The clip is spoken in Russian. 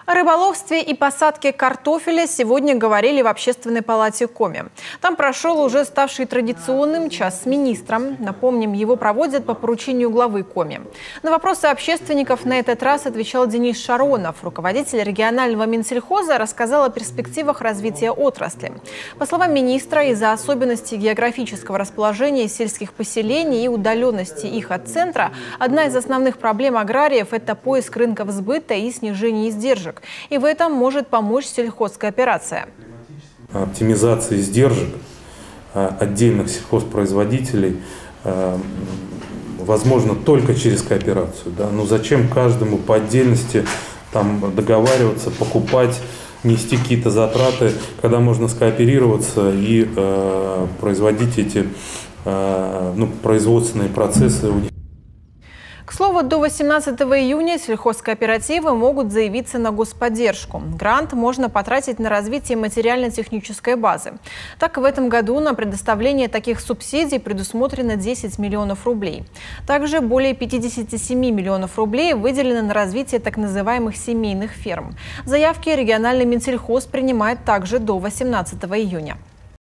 О рыболовстве и посадке картофеля сегодня говорили в Общественной палате Коми. Там прошел уже ставший традиционным час с министром. Напомним, его проводят по поручению главы Коми. На вопросы общественников на этот раз отвечал Денис Шаронов. Руководитель регионального Минсельхоза рассказал о перспективах развития отрасли. По словам министра, из-за особенностей географического расположения сельских поселений и удаленности их от центра, одна из основных проблем аграриев – это поиск рынков сбыта и снижение издержек. И в этом может помочь сельхозкооперация. Оптимизация издержек отдельных сельхозпроизводителей возможно только через кооперацию. Да? Но зачем каждому по отдельности договариваться, покупать, нести какие-то затраты, когда можно скооперироваться и производить эти производственные процессы у них. К слову, до 18 июня сельхозкооперативы могут заявиться на господдержку. Грант можно потратить на развитие материально-технической базы. Так, в этом году на предоставление таких субсидий предусмотрено 10 миллионов рублей. Также более 57 миллионов рублей выделено на развитие так называемых семейных ферм. Заявки региональный Минсельхоз принимает также до 18 июня.